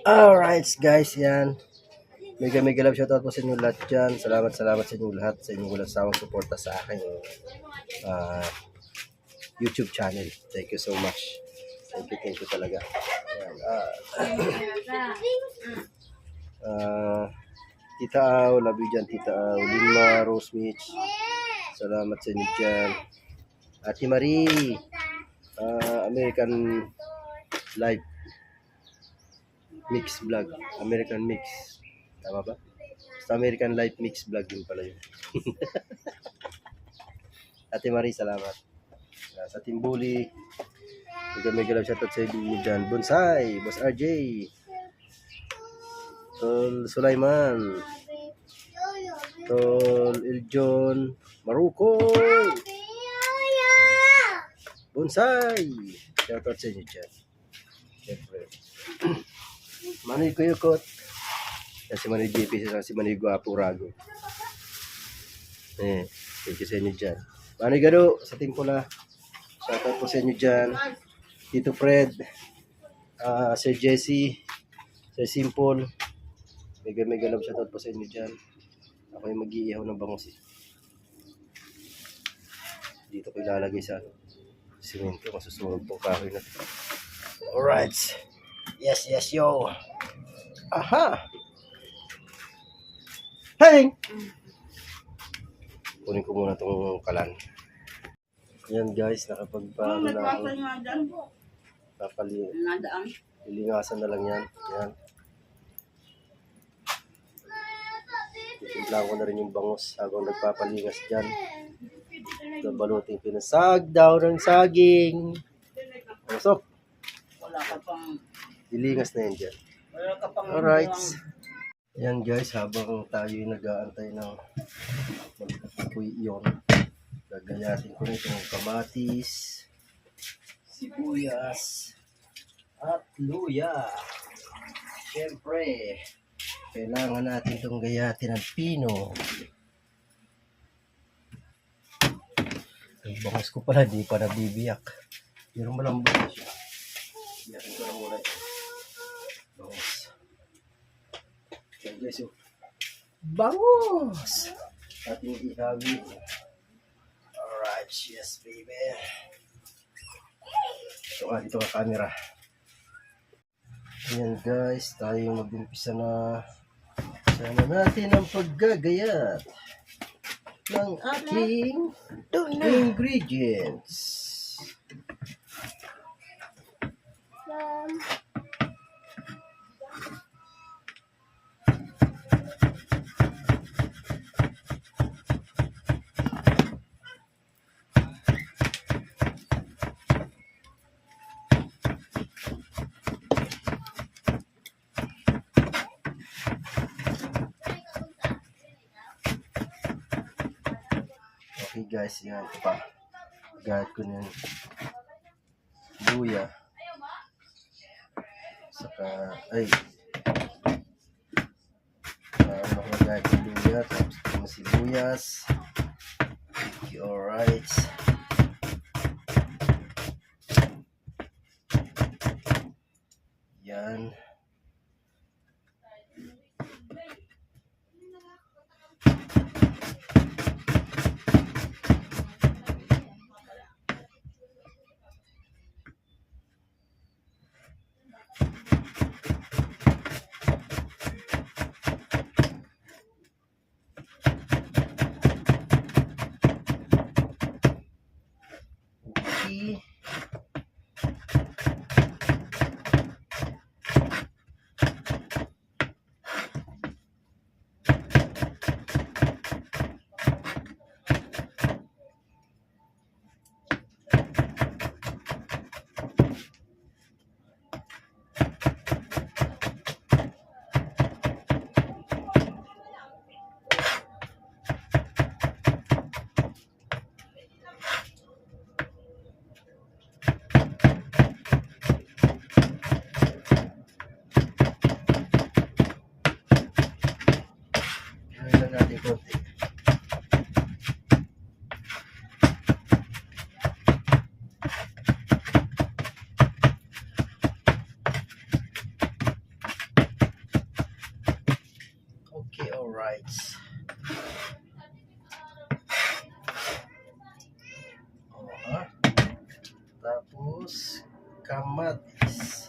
Alright guys, yan. Mega love shoutout po sa inyo lahat dyan. Salamat sa inyo lahat sa inyong walang sawang suporta sa aking YouTube channel. Thank you so much. Thank you talaga. Yan. Tita Aw, love you dyan Tita Aw. Lima, Rose Mitch. Salamat sa inyo dyan. Ate Marie, American Live Mix Vlog. American Mix. Tama ba? Basta American Life Mix Vlog yun pala yun. Ate Marie, salamat. Sa Team Bully, mega love shoutout sa inyo dyan. Bonsai, Boss RJ, Tol Sulaiman, Tol Iljon, Maruko, Bonsai, shoutout sa inyo dyan. Siyempre. Manoy Kuyukot. Yan si Manoy JP, si Manoy Guapo Rago. Thank you sa inyo dyan. Manoy Gado, sa Team Pula. Shoutout po sa inyo dyan. Tito Fred, Sir Jesse, Sir Simple. Mega love shoutout po sa inyo dyan. Ako yung mag-iihaw ng bangus. Dito ko ilalagay sa simento. Masusunod pong kahoy na. Alright. Yes, yo. Aha. Hey! Kunin ko muna itong kalan. Yan guys, nakapagpaano na ako. Lilingasan na lang yan. Yan. Titimplahan ko na rin yung bangus habang nagpapalingas dyan. Babalutin pinasag daw ng saging. So, wala ka pang lilingas na yan dyan. Alright. Yan guys, habang tayo nag-aantay ng magpupuy yun, gagayatin ko nito ng kamatis, sibuyas, at luya. Siyempre, kailangan natin itong gayatin ng pino. Ang bangas ko pala, di pa nabibiyak. Pero malambot na siya. Biyakin ko lang muna ito. Bangus. Yan guys, bangus! Ating ihawin. Alright, yes baby. Ito nga, dito ka camera. Ayan guys, tayo mag-umpisa na. Sana natin ang paggagayat ng ating ingredients. Okay guys, yan ito pa. Gayat ko na yung luya. Saka, makagayat yung luya. Tapos ito yung sibuyas. Okay, alright. Yan. Alright. Oh, tapos kamatis.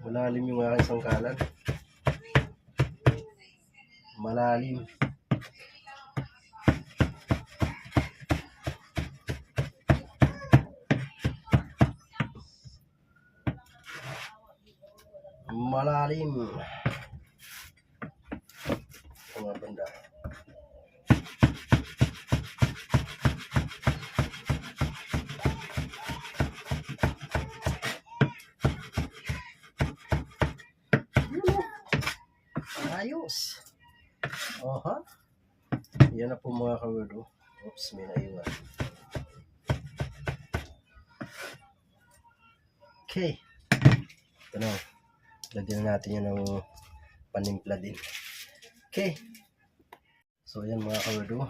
Malalim yung aking sangkalan. Malalim. Malalim. Mga banda. Ayos. Oha. Yan na po mga kawerdo. Oops, may naiwan. Okay. Ito na. Lagyan na natin yan ng panimpla din. Okay. So yan mga kawerdo.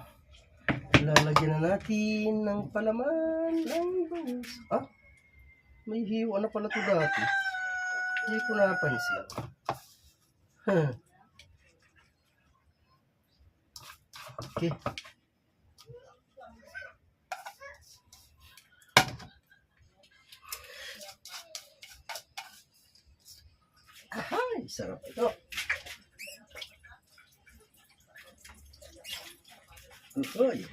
Lalagyan na natin ng palaman ng bangus. Ah? May hiwa na pala ito dati. Hindi ko napansin. Huh. Okay. Ay, sarap ito. Uy.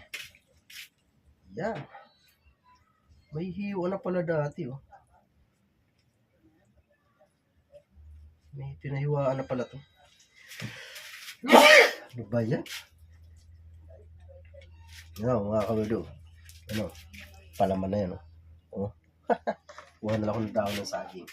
Yan. May hiwa na pala dati, oh. May pinahiwaan na pala to. Ano ba yan? Yan, mga kawerdo. Ano? Palaman na yan, oh. Oh. Kuha na lang ako ng dahon ng saging.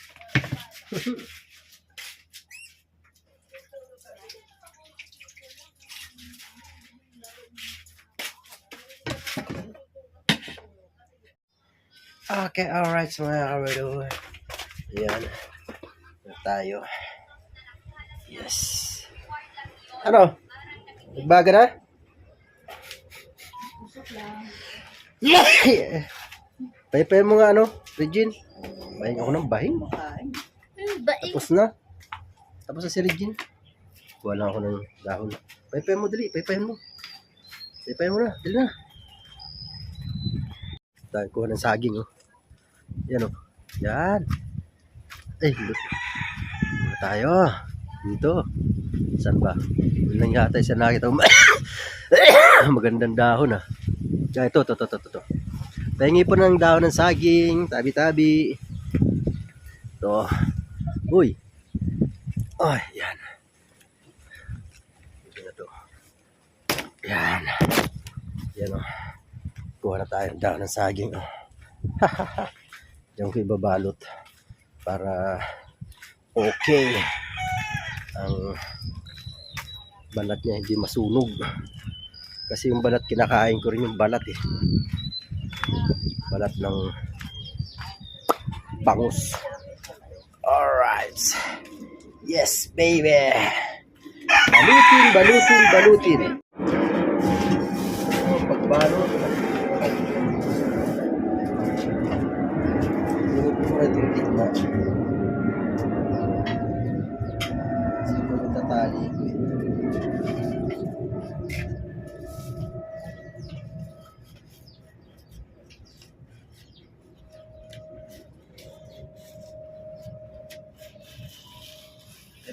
Okay, alright mga kawerdo. Ayan. Na tayo. Yes. Ano? Nagbaga na? Yeah. Paypay mo nga ano, Regine. Bahing ako ng bahing. Tapos na. Tapos na si Regine. Kuha lang ako ng dahon. Paypay mo, dali. Paypayin mo. Paypay mo na. Dali na. Tayo, kuha ng saging, oh. Yan, oh. Yan. Ay, look. Kuha tayo. Dito. Saan ba? Yun lang yata isa nakita ko. Magandang dahon, ah. Yan, ito. Pahingi po ng dahon ng saging. Tabi-tabi. Ito. Uy. Ay, yan. Ito na to. Yan. Yan, oh. Kuha na tayo ng dahon ng saging, oh. Diyan ko ibabalot para okay ang balat niya, hindi masunog. Kasi yung balat kinakain ko rin, yung balat eh. Balat ng bangus. Alright. Yes, baby. Balutin. Oh, pagbalot. Itong gitna. Siguro tatali ko eh.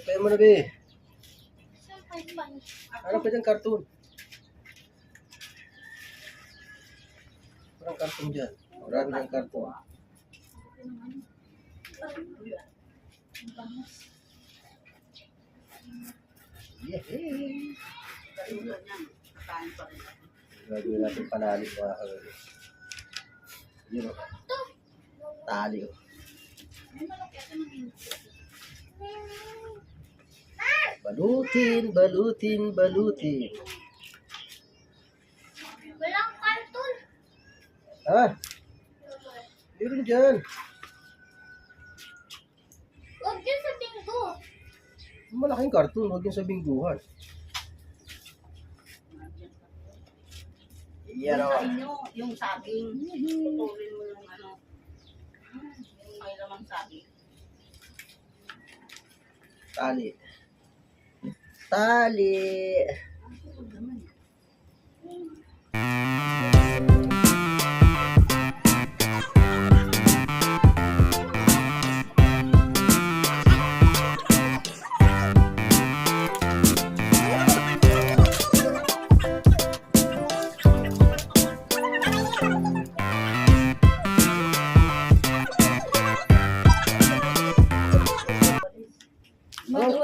Epay mo na, be. Ano pa dyan cartoon? Parang cartoon dyan. Marami dyan cartoon. Yehey! Gagawin natin panali mga kawali. Yun o. Tali o. Balutin, balutin, balutin. Walang karton. Ah, meron dyan. Huwag yun sa binggo. Malaking karton, huwag yung sa bingguhan. Yan Yung o. sa inyo, yung saging. Putulin mo yung ano. Yung may lamang saging. Tali. Tali.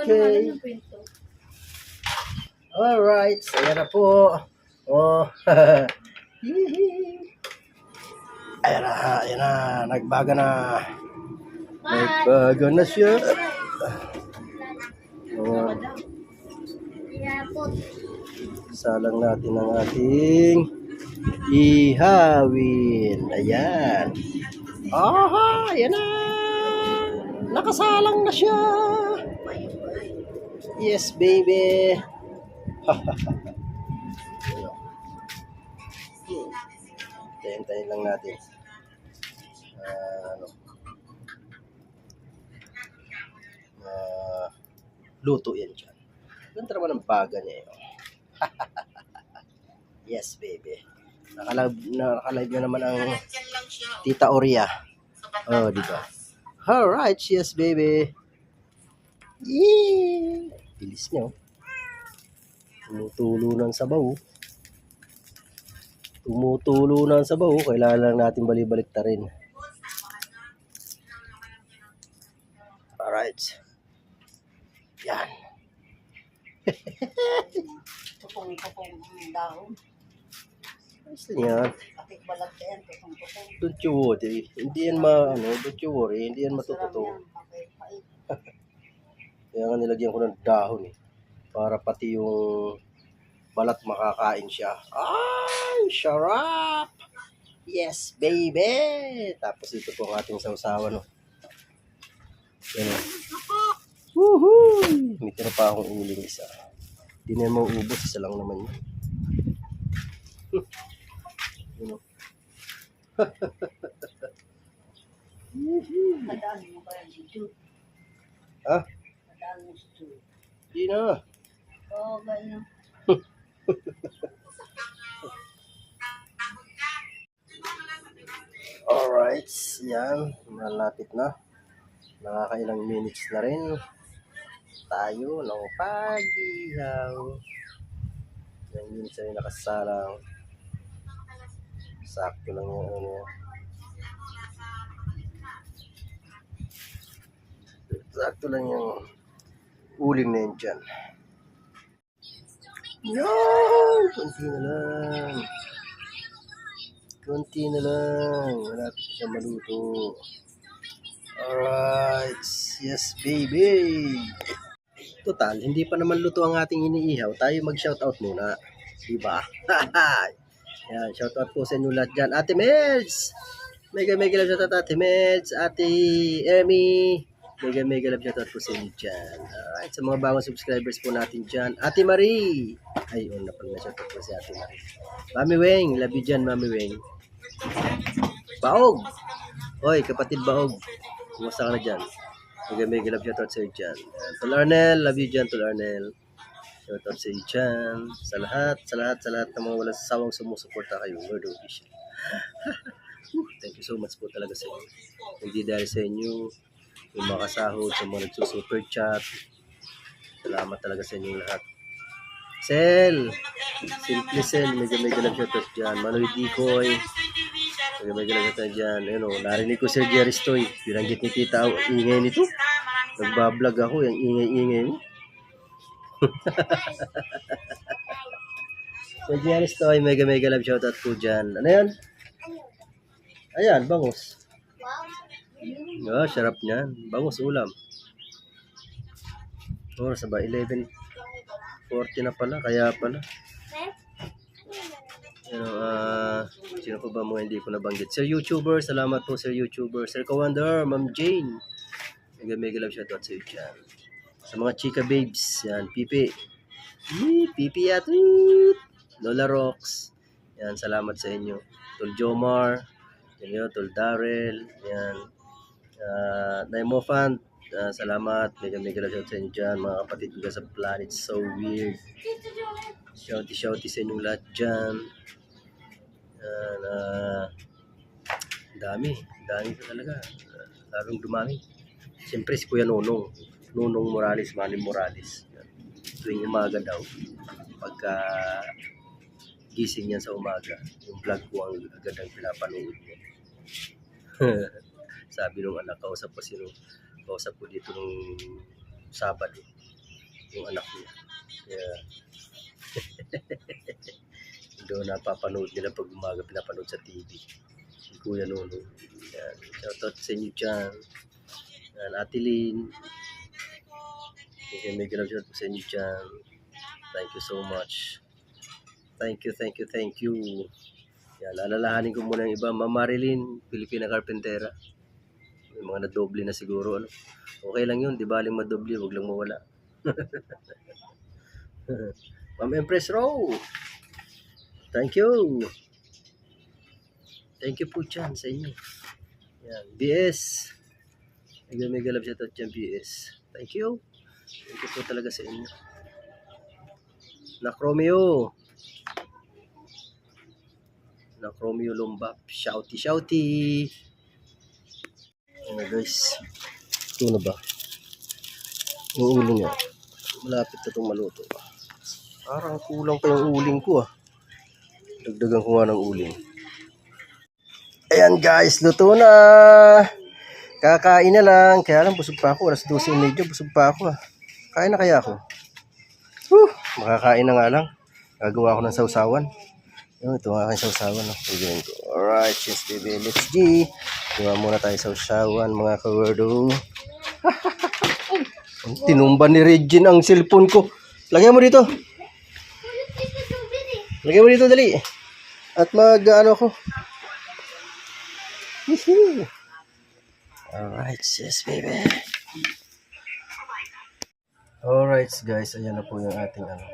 Okay. Alright, so yan na po. Oh. Hihi. Ayan na. Nagbaga na. Nagbaga na siya. Oh. Yapot. Salang natin ang ating ihawin. Ayan. Aha, ayan na. Nakasalang na siya. Yes, baby. Tayin lang natin. Ano? Luto yan dyan. Ganda naman ang baga niya yun. Yes, baby. Nakalive na naman ang Tita Oria. Oh, di ba? Alright, yes, baby. Yee! Bilis niya, oh. Tumutulo ng sabaw. Tumutulo ng sabaw. Kailangan lang natin balibalik ta rin. Alright. Yan. Tupong-tupong ang dahon. Ayos lang yan. Patik balat ka yan, tupong-tupong. Don't you worry. Hindi yan don't you worry. Hindi yan matututo. Mapait-pait. Kaya nga nilagyan ko ng dahon eh. Para pati yung balat makakain siya. Ay, sarap! Yes, baby! Tapos ito po ang ating sausawan. No? Yan o. Woohoo! May tira pa akong uling isa. Hindi na mauubos. Isa lang naman yun. Yan o. Nadaan mo ba yan si Jude? Ha? Nadaan mo si Jude. Hindi na. Oo, ganyan. Alright. Yan. Malapit na. Nakakailang minutes na rin. Tayo ng pag-ihaw. Yan minutes na rin nakasalang. Sakto lang yung ano yan. Sakto lang yung uling na yun dyan. Yan! Kunti na lang. Kunti na lang. Malapit na siya maluto. Alright. Yes, baby. Total, hindi pa naman luto ang ating iniihaw. Tayo mag-shoutout muna. Diba? Yan, shoutout po sa inyo lahat dyan. Ate Meds! Mega love shoutout Ate Meds. Ate Emmy. Mega love shoutout po sa inyo dyan. Alright, sa mga bagong subscribers po natin dyan. Ate Marie. Ay, na pala shoutout po si Ate Marie. Mami Weng, love you dyan, Mami Weng. Baog! Hoy, kapatid Baog. Kumusta ka na dyan? Mega love shoutout sa iyo dyan. Tol Arnel, love you dyan, Tol Arnel. Shoutout sa iyo dyan. Sa lahat ng mga walang sawang sumusuporta kayo. Lord Official. Thank you so much po talaga sa inyo. Hindi dahil sa inyo, yung mga kasahod, sa mga nagsusuper chat. Salamat talaga sa inyo lahat. Sel! Simple Sel, mega love shoutout dyan. Manoy Dikoy. Mega love shoutout dyan. Ayun o, narinig ko Sir Jerry Stoy. Binanggit ni Tita, ingay nito. Nagbablog ako, yung ingay mo. Sir Jerry Stoy, mega love shoutout po dyan. Ano yan? Ayan, bangus. Oh, sarap niyan. Bangus ulam. Oras na ba? 11:40 na pala. Kaya pala. Eh? Ano, sino po ba mga hindi ko nabanggit? Sir YouTuber, salamat po Sir YouTuber. Sir Kawander, Ma'am Jane. Mega love shoutout sa iyo dyan. Sa mga chika babes, yan, Pipi. Pipi Yatut. Lola Rocks. Yan, salamat sa inyo. Tol Jomar. Yan, Tol Darrell. Yan. Naimofan. Salamat. Mega love shoutout sa inyo dyan. Mga kapatid ko sa Planet So Weird. Shouty sa inyong lahat dyan. Yan, dami ko talaga. Labing dumami. Siyempre si Kuya Nonong Morales, Manny Morales. Yan. Tuwing umaga daw, pagka gising niya sa umaga, yung vlog ko ang agad ang pinapanood niya. Sabi nung anak, kausap ko dito nung Sabado, yung anak niya. Kaya, doon napapanood nila pag umaga, pinapanood sa TV. Si Kuya Nonong. Yan. Shoutout sa inyo dyan. Yan, Ate Lynn. Okay, may love shoutout sa inyo dyan. Thank you so much. Thank you. Yan, alalahanin ko muna yung iba. Ma'am Marilyn, Pilipina Carpentera. May mga nadoble na siguro. Ano? Okay lang yun, di baling madoble, wag lang mawala. Ma'am Empress Row. Thank you. Thank you po dyan sa inyo. Yan, BS. Mega love shoutout dyan, BS. Thank you. Thank you po talaga sa inyo. Nak Romeo Lombap. Shouty. Ano guys. Ito na ba? Yung uling niya. Malapit na itong maluto. Parang kulang pa yung uling ko. Dagdagan ko nga ng uling. Ayan guys, luto na. Kakain na lang. Kaya lang busog pa ako. Alas 12:30, busog pa ako. Kain na kaya ako? Makakain na nga lang. Gagawa ako ng sausawan. Ito ang aking sausawan. Pagiging ko. Alright, yes baby. Let's G. Gawa muna tayo sausawan mga kawerdo. Tinumba ni Regine ang cellphone ko. Lagyan mo dito. Dali. At mag-ano ko. Alright, yes baby. Alright guys, ayan na po yung ating ano.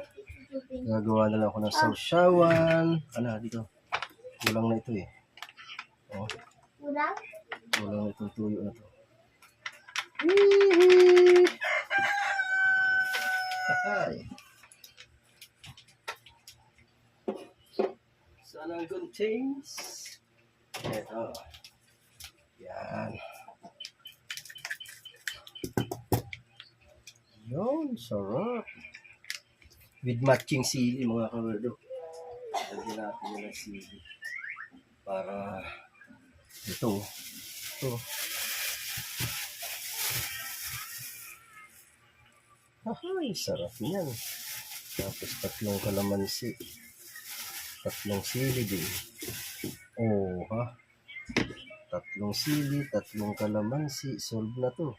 Gagawa na lang ako ng sausawan. Dito. Kulang na ito eh. Oh. Kulang na itong tuyo na to. Hi. Sana ang contains. Ito. Yan. Yun, sarap. With matching sili mga kawerdo. Lagyan natin yun ng sili. Para ito. Ay, sarap yan. Tapos tatlong kalamansi. Tatlong sili din. Oh, ha? Tatlong sili, tatlong kalamansi. Solve na to.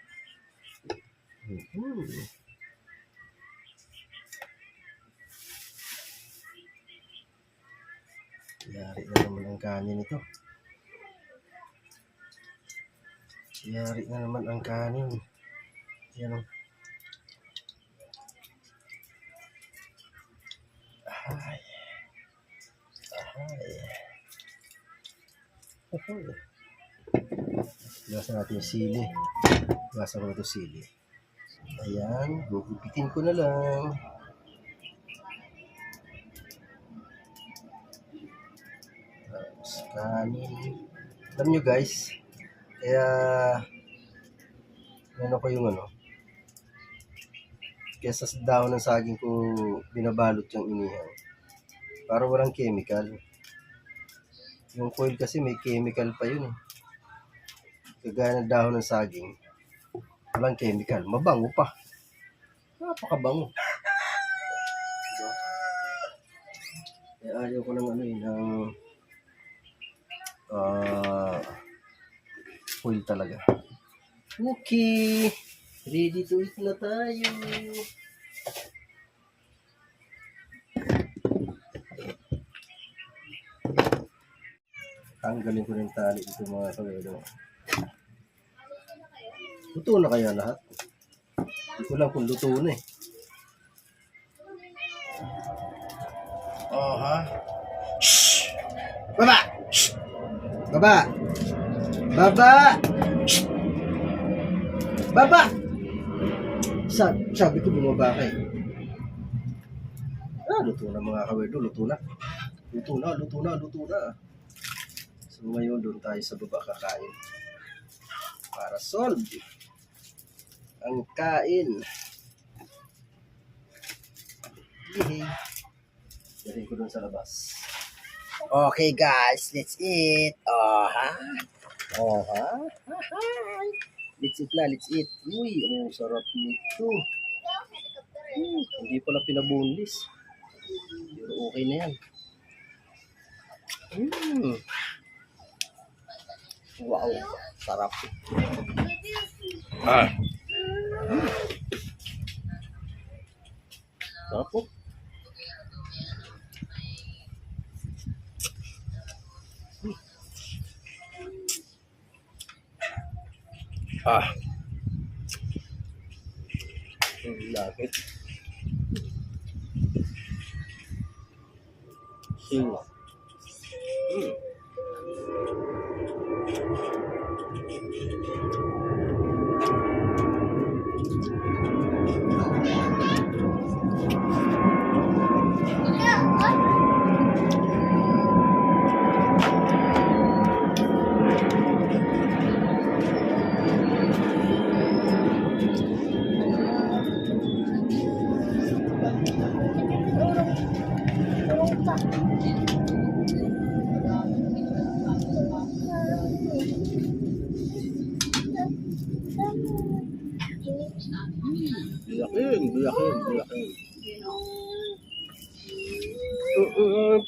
Yari na naman ang kanin ito. Yan o. Ahay. Gasan natin yung sili. Gasan ko na ito sili. Ayan, gugupitin ko na lang. Tapos kanin. Alam nyo guys, kaya ko yung kaya sa dahon ng saging ko binabalot yung inihaw. Para walang chemical. Yung foil kasi may chemical pa yun eh. Kagaya ng dahon ng saging, walang chemical. Mabango pa. Napakabango. Kaya ayaw ko ng ng foil talaga. Okay. Ready to eat na tayo. Tanggalin ko ng tali dito mga kawelo. Luto na kaya lahat? Hindi ko lang kung luto na eh. Oh ha? Shhh! Baba! Shhh! Baba! Baba! Shhh! Baba! Sabi ko bumaba ka eh. Luto na mga kawelo, luto na. Luto na, luto na, luto na. So ngayon doon tayo sa baba kakain. Para solve ang kain. Yehey. Dalhin ko doon sa labas. Okay guys, let's eat. Oh ha? Oh ha? Let's eat na, let's eat. Uy, ang sarap nito. Hindi pala pinabunlis. Pero okay na yan. Wow, sarap. Sarap po. Lapit. Singa. Biyakin.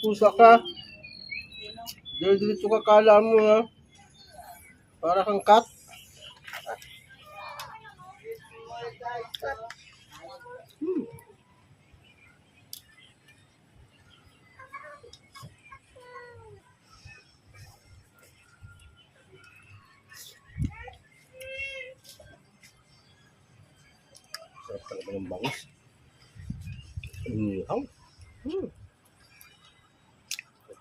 Pusa ka. Dito ka kala mo ha. Para kang cat. Sarap talaga ng bangus. Inihaw.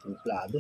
Templado.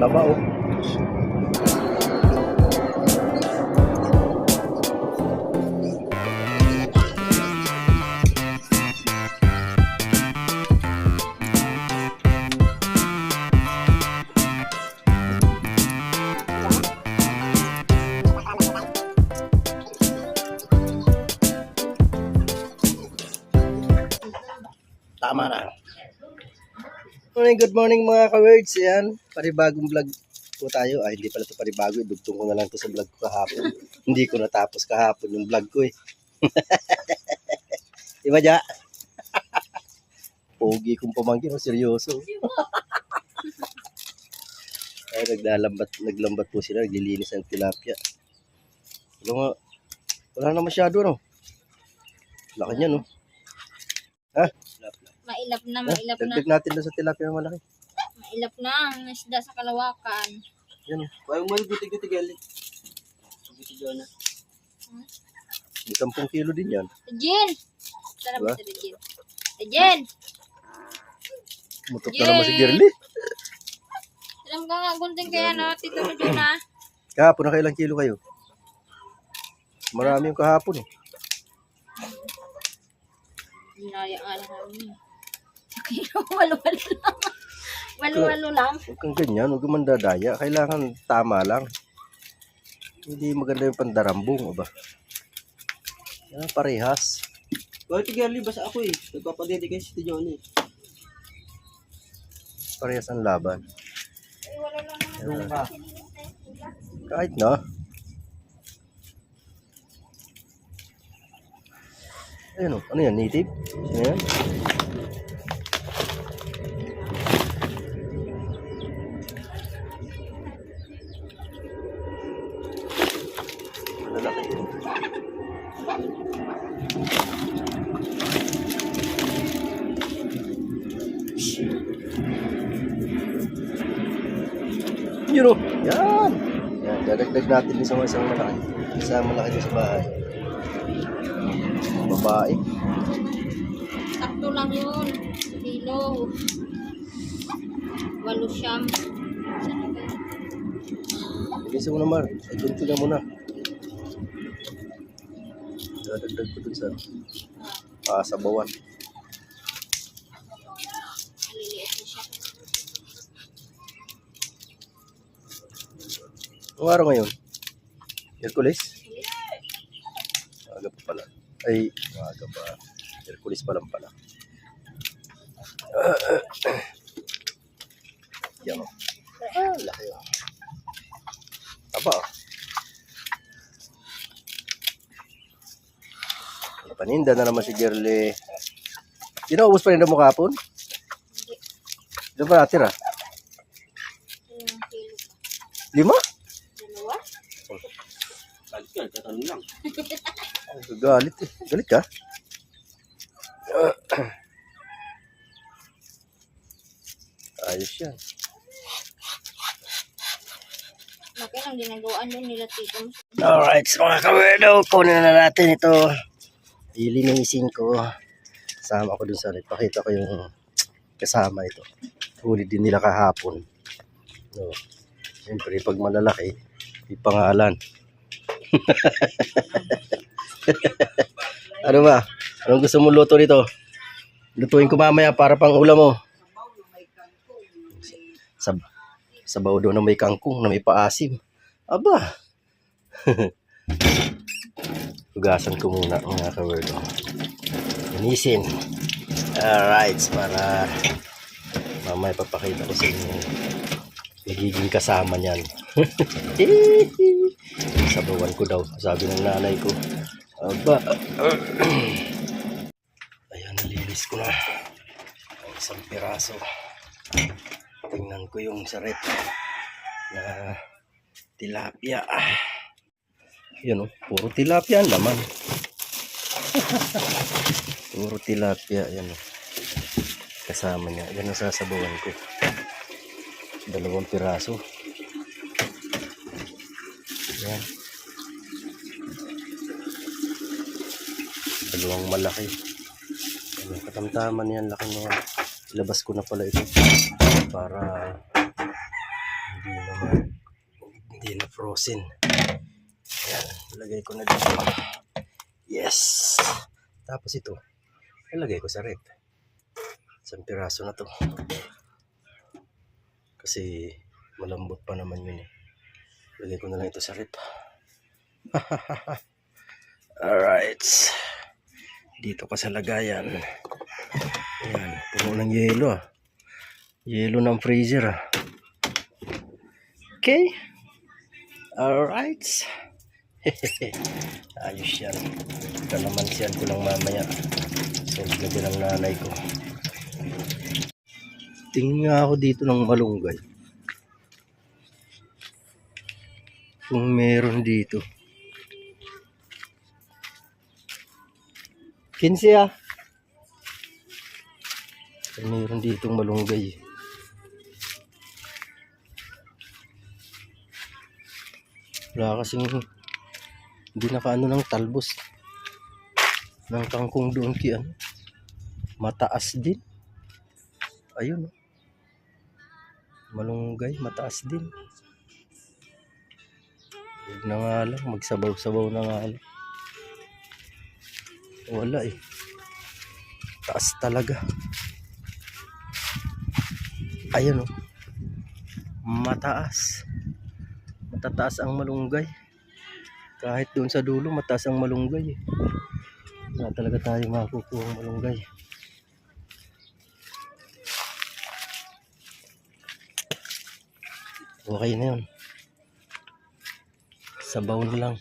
Tama oh. Tama na. Good morning mga ka-words. Yan, panibagong vlog po tayo. Ay, hindi pala ito panibago. Idugtong ko na lang ito sa vlog ko kahapon. Hindi ko natapos kahapon yung vlog ko eh. Diba, Ja? Pogi kong pamangkin. Seryoso. Ay, naglambat po sila. Naglilinis ng tilapia. Wala na masyado, no? Laki niya, no? Ha? Mailap na, Ha? mailap na. Dagdag natin doon sa tilapia na malaki. Mailap na ang isda sa Kalawakan. Yan, oh. Kaya mo gutig-gutig gali. Gutig na. May 10 kilo din yan. Jen! Sana Diba? ba si Jen? Jen! Mutok na naman si Girly. Alam ka nga, gunting kaya no, Tito Rodona. Kahapon, nakailang kilo kayo? Marami yung kahapon eh. Dinaya nga lang namin. Walo-walo lang. Walo-walo lang. Huwag kang ganyan, huwag kang mandadaya. Kailangan tama lang. Hindi maganda yung pandarambong, o ba? Yan, parehas. Bakit gali basta ako eh. Nagpapadede kay si Johnny. Parehas ang laban. Ay, wala lang naman. Doon ka. Kahit na. Ayun o, ano yan, native? Ano yan? Malalaki yun. Yun o, yan. Yan, dadagdag natin din sa isang malaki. Isang malaki din sa bahay. Babae. Sakto lang yun. Kilo. Walo siyam. Bilisan mo na, Mar. Ay, kunti mo na. Dadagdag ko dun sa sabawan. Maliliit na siya. Anong araw ngayon? Hercules? Maaga pa pala. Ay, maaga pa. Hercules pa lang pala. Yan o. Laki o. Aba o. Paninda na naman si Girly. Di na ubos paninda mo kahapon? Doon pa natira? 5 kilo pa. 5? Dalawa? Galit ka, tatanong lang. Galit eh. Galit ka? Ayos yan. Laki ng ginagawa yun nila Tito. Alright, so mga kawerdo, kunin na natin ito. Ilinisin ko. Kasama ko dun sa ipakita ko yung kasama ito. Huli din nila kahapon. No. Siyempre, pag malalaki, may pangalan. Ano ba? Anong gusto mo luto nito? Lutuin ko mamaya para pang ulam mo. Sabaw daw na may kangkong, na may paasim. Aba! Hugasan ko muna mga kawerdo. Linisin. Alright, para mamaya papakita ko sa inyo magiging kasama niyan. Sabawan ko daw, sabi ng nanay ko. Aba. Ayan, nalilis ko na ang isang piraso. Tingnan ko yung saret na tilapia. Yun, puro tilapia ang laman. Puro tilapia, yan. Kasama niya. Yan ang sasabawan ko. 2 piraso. Yan. 2 malaki. Yan, katamtaman yan. Laki na yan. Ilabas ko na pala ito. Para hindi na frozen. Yan. Ilagay ko na dito. Yes! Tapos ito. Ilagay ko sa rep. 1 piraso na to. Kasi malambot pa naman yun eh. Ilagay ko na lang ito sa rep. Alright. Dito pa sa lagayan. Ayan. Puno ng yelo ah. Yelo ng freezer ah. Okay. Alright. Ayos yan. Kalamansiyan ko lang mamaya. So, lagyan ng nanay ko. Tingin nga ako dito ng malunggay. Kung meron dito. 15 ah. Kung meron ditong malunggay. Wala kasing hindi nakaano ng talbos ng kangkong doon kian. Mataas din. Ayun. Malunggay, mataas din. Huwag na nga lang, magsabaw-sabaw na nga lang. Wala eh. Taas talaga. Ayun oh. Mataas. Matataas ang malunggay. Kahit doon sa dulo, mataas ang malunggay eh. Wala talaga tayo makukuha ang malunggay. Okay na yun. Sabaw na lang.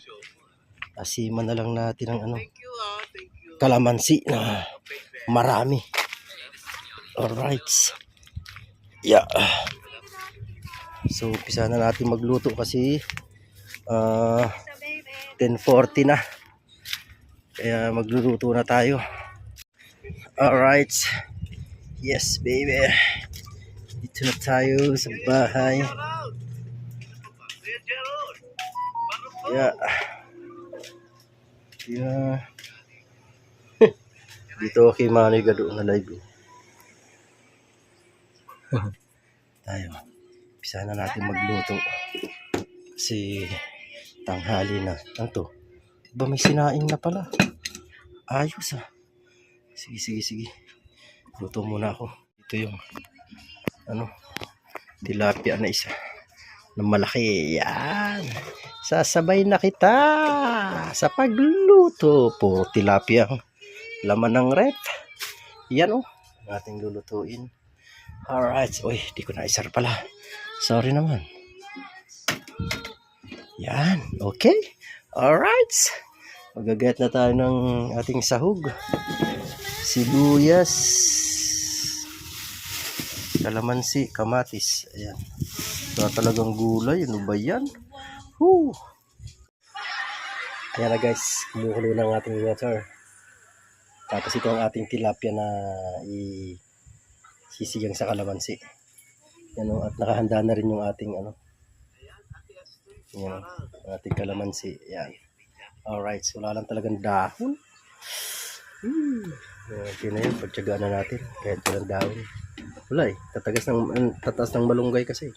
Asiman na lang natin ang ano. Kalamansi na marami. Alright. Yeah. So, umpisa na natin magluto kasi 10:40 na. Kaya magluluto na tayo. Alright. Yes, baby. Dito na tayo sa bahay. Yeah. Yeah. Dito kay Manny Gado na live. Tayo. Umpisa na natin magluto. Kasi tanghali na. Ano to? Diba may sinaing na pala? Ayos ah. Sige. Luto muna ako. Ito yung tilapia na isa. Na malaki. Yan. Sasabay na kita sa pagluto. Puro tilapia ang laman ng rep. Yan oh. Ating lulutuin. Alright. Uy, di ko na isar pala. Sorry naman. Yan. Okay. Alright. Magagayat na tayo ng ating sahog. Sibuyas. Kalamansi. Kamatis. Ayan. Ito talagang gulay. Ano ba yan? Woo! Ayan na guys. Kumukulo ng ating water. Tapos ito ang ating tilapia na sisigang sa kalamansi. Yan o, at nakahanda na rin yung ating yan, ating kalamansi. Yan. Alright, so wala lang talagang dahon. Okay na yun, pagtsagaan na natin. Kahit walang dahon. Wala eh, tataas ng malunggay kasi.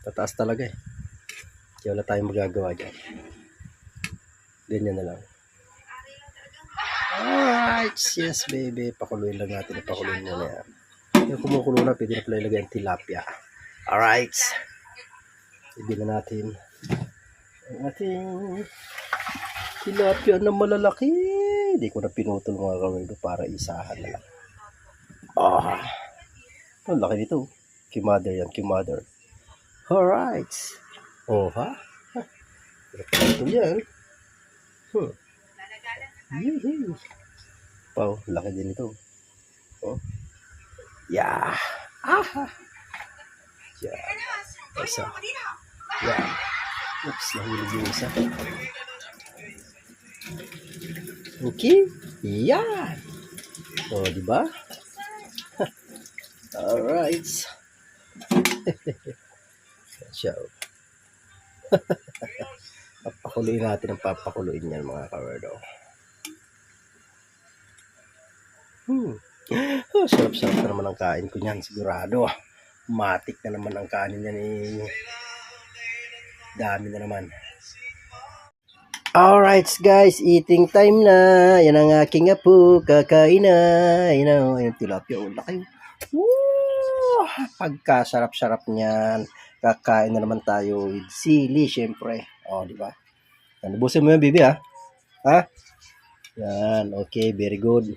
Tataas talaga eh. Kaya wala tayong magagawa dyan. Ganyan na lang. Alright, yes baby. Pakuluin lang natin. Pakuluin muna yan. Yung kumukulo na, pwede na pala ilagay ang tilapia. Alright. Ibig na natin. ating tilapia na malalaki. Hindi ko na pinutol mga kawerdo para isahan na lang. Ang laki nito. Kimother yan, kimother. Alright. Ha? Pinutol yan. Yee. Wow, laki din ito. Yeah. Yeah. Isa. Yeah. Oops, nahulog yung isa. Okay. Yan. Diba? Alright. So. Papakuluin natin ang papakuluin yan mga kawerdo. Sarap-sarap na naman ang kain ko niyan, sigurado. Matik na naman ang kanin niyan eh. Dami na naman. Alright guys, eating time na. Yan ang aking apo, kakain na. Yung tilapia, laki. Pagkasarap-sarap niyan. Kakain na naman tayo with sili, syempre. Di ba? Nabusin mo yan, baby, ha? Yan, okay, very good.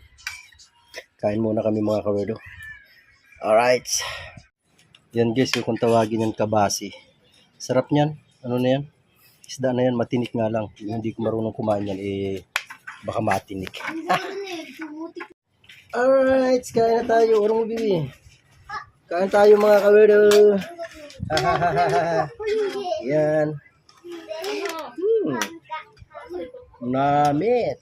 Kain muna kami mga kawerdo. Alright. Yan guys, kung tawagin yan kabasi. Sarap niyan. Ano na yan? Isda na yan, matinik nga lang. Hindi ko marunong kumain yan, baka matinik. Alright, kain na tayo. Orong mo, bibi. Kain tayo mga kawerdo. Yan. Namit.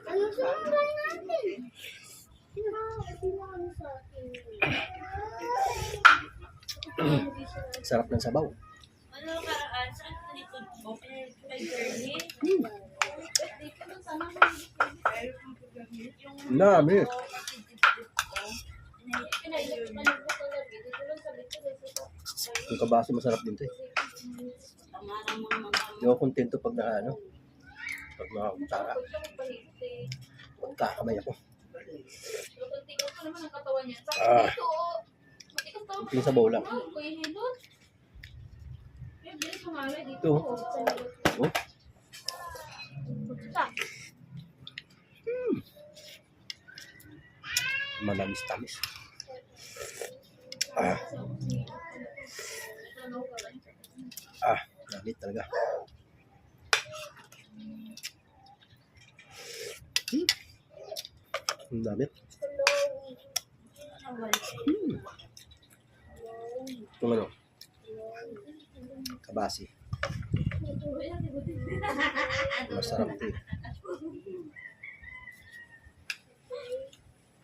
Ano sumabay natin? Sarap ng sabaw. Ano karaan? Saan ka dito po? Kay Journey? Namit. Yung kabasi masarap din to eh. Hindi ako kontento pag pag nakakutara. Magkakamay ako. Yung sabaw lang. Ito. Manamis-tamis. Namit talaga. Ang damit. Itong ano? Kabasi. Masarap ito.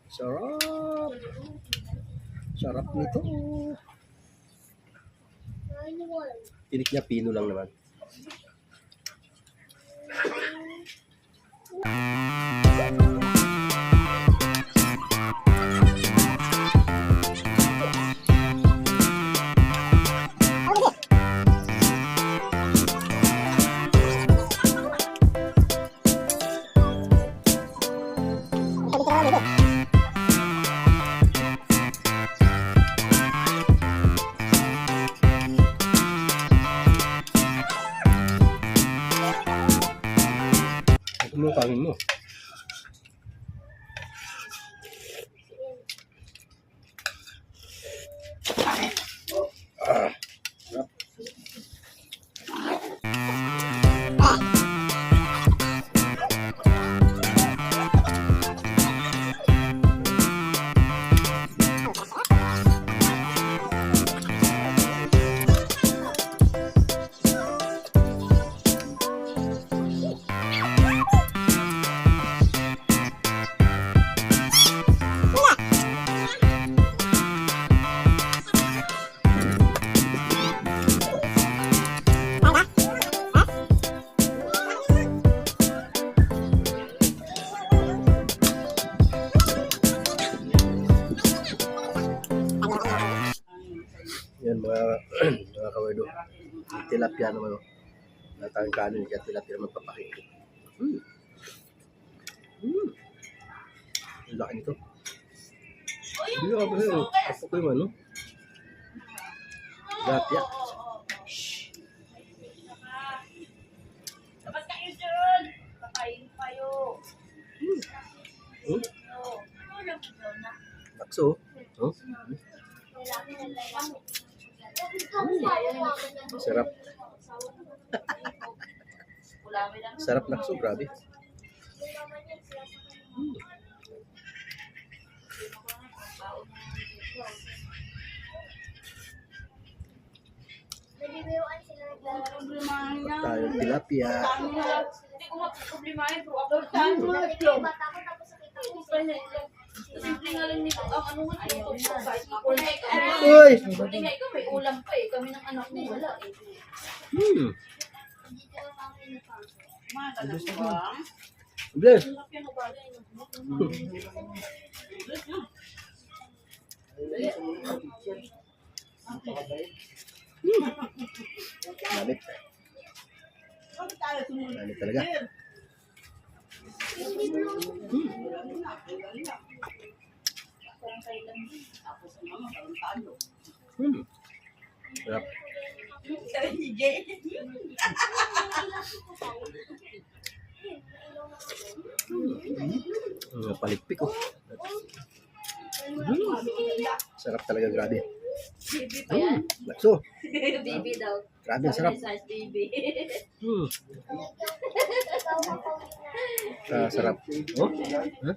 Sarap. Sarap nito. Tinik niya pino lang naman. Ano yung kanin mo? Yan mga kawerdo. Tilapia naman. Natang kanin kaya tilapia naman papakita. Ang laki nito. Hindi ako kasi. Ako ko yung ano. Tilapia. Dapat kayo dyan. Kakain kayo. Hmm? Wala ko daw na. Lakso. Oh. Sarap. Ulami lang. Sarap lakso, grabe. Nalibiruan sila naglalaro. Problemahin na. Tayong tilapia. Hindi ko maproblemahin. Pero ako saan mo? Dati ko bata ko tapos nakita ko Simple nga lang nito. Ang ano nga ito. Uy! Buti nga ikaw may ulam pa eh. Kami ng anak mo wala eh. Hmm. dito kami napasok. Magalang ba? Bless. Yan ang bagay. Lamit. Lamit talaga. Hmm. Sarap. Palikpik oh. Sarap talaga, grabe. Baby pa yan. Lakso. Baby daw. Grabe, ang sarap. Size baby. Hmm. Sarap. Oh? Huh?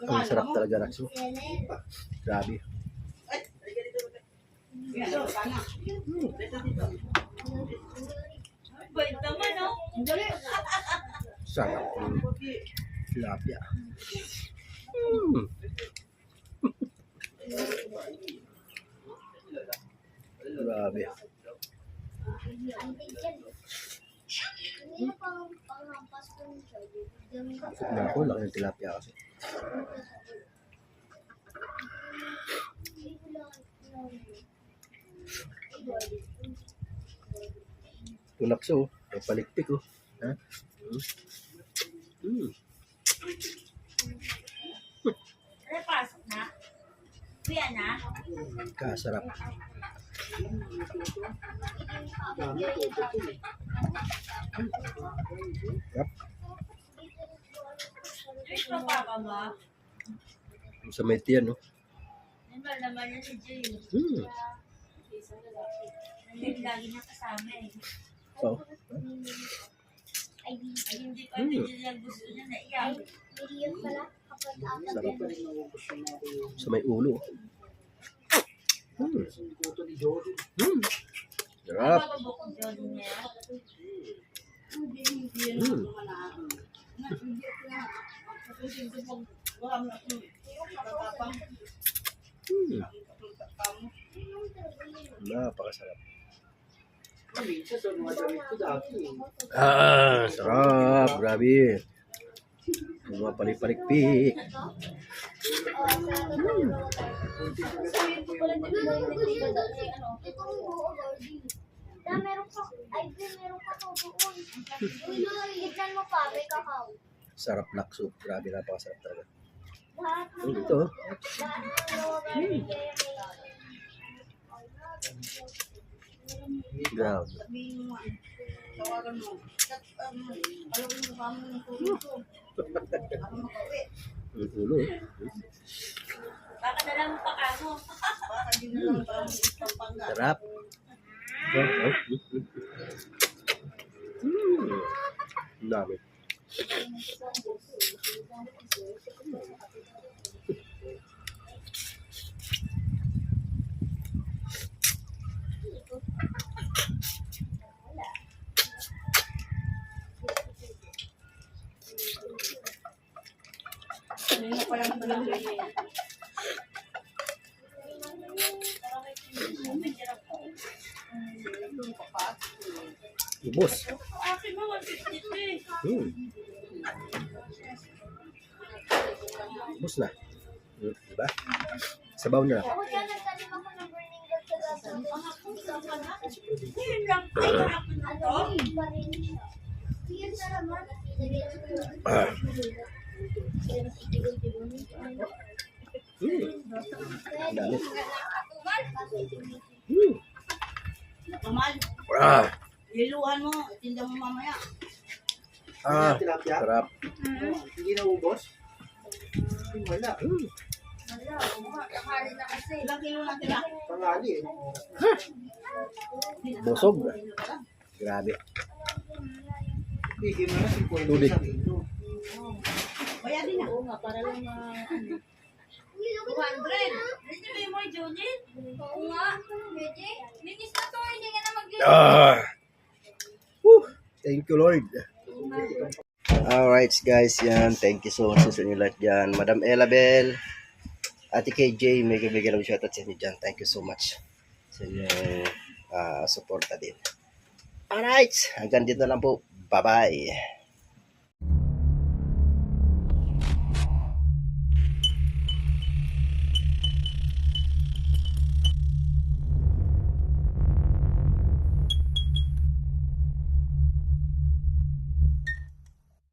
Ang sarap talaga, Lakso. Grabe. Bait naman oh. Sarap. Tilapia. Hmm. Grabe. Hindi na panghampas ko ng sabi. Ito na ako, laki ng tilapia kasi. Ito Lakso, may palikpik oh. Ha? Hmm. Pasok na. Kuya na. Kasarap. Sarap. Wait pa papa mo. Sa may tiyan, no? Normal naman yan si Jay. Hmm. Lagi niya kasama eh. Oh. Ay, Hindi pa niya gusto niya na iyak. million pala kapag apat Sarap. yan. Sa may ulo. Hmm. Hmm. Sarap. Bababok yun niya. Hmm. Hmm. Napakasarap. Sarap. Grabe. Mga palik-palikpik. Itong buo, Gordy. Meron pa, ay, meron pa to doon. Tignan mo pa, may kakao. Sarap Lakso. Grabe, napakasarap talaga. Lahat ng Ito. lahat ng lower kaya may Grabe. Ang ulo. Baka na lang pakano. Sarap. Oh. Ang dami. Ubos. Akin mo, 153. Ubos na. Diba? Sabaw na. Ako dyan, nagtanim ako ng burning log sa gagawin. Yun lang. Ay, kahapon na to. Ano, pa rin siya. Yun na naman. Ah. Ang dami. Kamal, Ah, liluhan mo, tinda mo mamaya. Tilapia. sarap. Hindi na ubos. Wala. Ilang kilo lang tila? Pangali eh. Busog. Grabe. Bigyan mo na 50 Tubig. sa kilo. Bayadin na. Oo nga, para lang ano. 200. Hindi mo Julie? Oo nga. Pwede. Linis na to. Hindi ka na mag-linis. Thank you, Lord. Alright, guys. Yan. Thank you so much sa inyo lahat dyan. Madam Elabel, Ate KJ, may kabigyan ng shoutout sa inyo dyan. Thank you so much sa inyong suporta din. Alright. Hanggang dito lang po. Bye-bye.